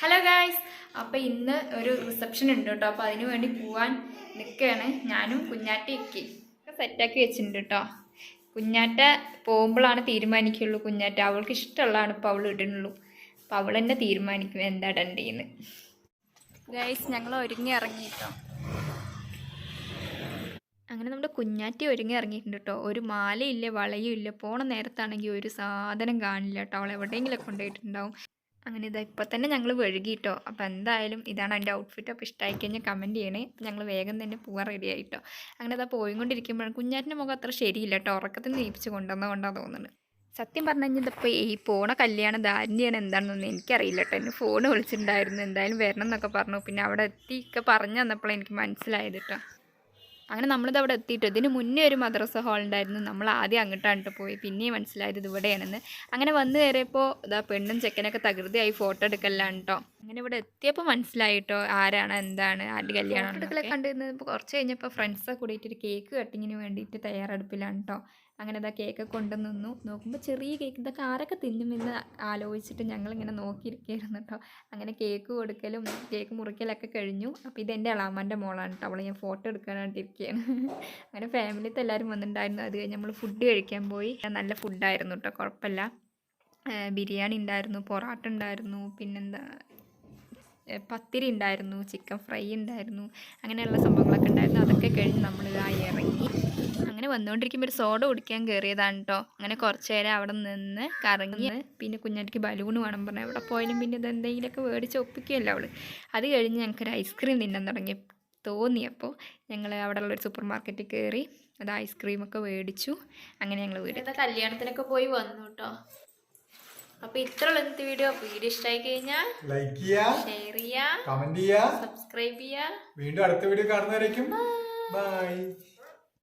Hello guys, അപ്പോൾ ഇന്ന് ഒരു റിസപ്ഷൻ ഉണ്ട് കേട്ടോ. അപ്പോൾ അതിന് വേണ്ടി പോകാൻ നിൽക്കുകയാണ്. ഞാനും കുഞ്ഞാറ്റയൊക്കെ സെറ്റാക്കി വെച്ചിട്ടുണ്ട് കേട്ടോ. കുഞ്ഞാറ്റ പോകുമ്പോഴാണ് തീരുമാനിക്കുള്ളൂ. കുഞ്ഞാറ്റ അവൾക്ക് ഇഷ്ടമുള്ളതാണ് ഇപ്പോൾ അവൾ ഇടുന്നുള്ളൂ. അപ്പോൾ അവൾ തന്നെ തീരുമാനിക്കും എന്താ ഇടണ്ടേന്ന്. ഗായ്സ്, ഞങ്ങൾ ഒരുങ്ങി ഇറങ്ങി കേട്ടോ. അങ്ങനെ നമ്മുടെ കുഞ്ഞാറ്റി ഒരുങ്ങി ഇറങ്ങിയിട്ടുണ്ട് കേട്ടോ. ഒരു മാലയില്ല, വളയും ഇല്ല. പോണ നേരത്താണെങ്കിൽ ഒരു സാധനം കാണില്ല കേട്ടോ. അവൾ എവിടെയെങ്കിലുമൊക്കെ കൊണ്ടുപോയിട്ടുണ്ടാവും. അങ്ങനെ ഇതാ ഇപ്പം തന്നെ ഞങ്ങൾ വഴുകിയിട്ടോ. അപ്പോൾ എന്തായാലും ഇതാണ് എൻ്റെ ഔട്ട്ഫിറ്റ്. അപ്പോൾ ഇഷ്ടമായി കഴിഞ്ഞാൽ കമൻറ്റ് ചെയ്യണേ. അപ്പോൾ ഞങ്ങൾ വേഗം തന്നെ പോകാൻ റെഡി ആയിട്ടോ. അങ്ങനെ ഇതാ പോയിക്കൊണ്ടിരിക്കുമ്പോഴാണ് കുഞ്ഞാറ്റിൻ്റെ മുഖം അത്ര ശരിയില്ല കേട്ടോ. ഉറക്കത്തിൽ നീപ്പിച്ച് കൊണ്ടുവന്നുകൊണ്ടാണ് തോന്നുന്നത്. സത്യം പറഞ്ഞു കഴിഞ്ഞാൽ ഇതിപ്പോൾ ഈ പോണ കല്യാണം ധാരണയാണ് എന്താണെന്നൊന്നും എനിക്കറിയില്ല കേട്ടോ. എന്നെ ഫോൺ വിളിച്ചിട്ടുണ്ടായിരുന്നു, എന്തായാലും വരണം എന്നൊക്കെ പറഞ്ഞു. പിന്നെ അവിടെ എത്തിയൊക്കെ പറഞ്ഞു തന്നപ്പോഴാണ് എനിക്ക് മനസ്സിലായത് കേട്ടോ. അങ്ങനെ നമ്മളിത് അവിടെ എത്തിയിട്ട് ഇതിന് മുന്നേ ഒരു മദ്രസ ഹാൾ ഉണ്ടായിരുന്നു. നമ്മൾ ആദ്യം അങ്ങോട്ടാണ് പോയി. പിന്നെയും മനസ്സിലായത് ഇത് ഇവിടെയാണെന്ന്. അങ്ങനെ വന്ന് കയറിയപ്പോൾ ഇതാ പെണ്ണും ചെക്കനൊക്കെ തകൃതിയായി ഫോട്ടോ എടുക്കലാണ് കേട്ടോ. അങ്ങനെ ഇവിടെ എത്തിയപ്പോൾ മനസ്സിലായി കേട്ടോ ആരാണ് എന്താണ് ആരുടെ കല്യാണം എടുക്കലൊക്കെ കണ്ടിരുന്നത്. ഇപ്പോൾ കുറച്ച് കഴിഞ്ഞപ്പോൾ ഫ്രണ്ട്സൊക്കെ കൂടിയിട്ട് ഒരു കേക്ക് കട്ടിങ്ങിന് വേണ്ടിയിട്ട് തയ്യാറെടുപ്പിലാണ് കേട്ടോ. അങ്ങനെ ഇതാ കേക്ക് കൊണ്ടുനിന്നു. നോക്കുമ്പോൾ ചെറിയ കേക്ക്, ഇതൊക്കെ ആരൊക്കെ തിന്നുമെന്ന് ആലോചിച്ചിട്ട് ഞങ്ങളിങ്ങനെ നോക്കിയിരിക്കുകയായിരുന്നു കേട്ടോ. അങ്ങനെ കേക്ക് കൊടുക്കലും കേക്ക് മുറിക്കലൊക്കെ കഴിഞ്ഞു. അപ്പോൾ ഇതെൻ്റെ എളാമ്മൻ്റെ മോളാണ് കേട്ടോ. അവളെ ഞാൻ ഫോട്ടോ എടുക്കാനായിട്ടിരിക്കുകയാണ്. അങ്ങനെ ഫാമിലിത്തെ എല്ലാവരും വന്നിട്ടുണ്ടായിരുന്നു. അത് കഴിഞ്ഞ് നമ്മൾ ഫുഡ് കഴിക്കാൻ പോയി. നല്ല ഫുഡായിരുന്നു കേട്ടോ, കുഴപ്പമില്ല. ബിരിയാണി ഉണ്ടായിരുന്നു, പൊറോട്ട ഉണ്ടായിരുന്നു, പിന്നെന്താ പത്തിരി ഉണ്ടായിരുന്നു, ചിക്കൻ ഫ്രൈ ഉണ്ടായിരുന്നു, അങ്ങനെയുള്ള സംഭവങ്ങളൊക്കെ ഉണ്ടായിരുന്നു. അതൊക്കെ കഴിഞ്ഞ് നമ്മൾ ഇതായി ഇറങ്ങി. അങ്ങനെ വന്നുകൊണ്ടിരിക്കുമ്പോൾ ഒരു സോഡ കുടിക്കാൻ കയറിയതാണ് കേട്ടോ. അങ്ങനെ കുറച്ച് നേരം അവിടെ നിന്ന് കറങ്ങി. പിന്നെ കുഞ്ഞാറ്റിക്ക് ബലൂണ് വേണം പറഞ്ഞാൽ എവിടെ പോയാലും പിന്നെ ഇത് എന്തെങ്കിലുമൊക്കെ മേടിച്ച് ഒപ്പിക്കുമല്ലോ അവൾ. അത് കഴിഞ്ഞ് ഞങ്ങൾക്കൊരു ഐസ്ക്രീം തിന്നാൻ തുടങ്ങി തോന്നിയപ്പോൾ ഞങ്ങൾ അവിടെയുള്ളൊരു സൂപ്പർ മാർക്കറ്റിൽ കയറി അത് ഐസ്ക്രീമൊക്കെ മേടിച്ചു. അങ്ങനെ ഞങ്ങൾ വീട്ടിൽ കല്യാണത്തിനൊക്കെ പോയി വന്നു കേട്ടോ. അപ്പൊ ഇത്രയുള്ള ഇന്നത്തെ വീഡിയോ ഇഷ്ടമായി കഴിഞ്ഞാൽ ലൈക്ക് ചെയ്യുക, ഷെയർ ചെയ്യുക, കമന്റ് ചെയ്യുക, സബ്സ്ക്രൈബ് ചെയ്യുക. വീണ്ടും അടുത്ത വീഡിയോ കാണുന്നവരേക്കും ബൈ.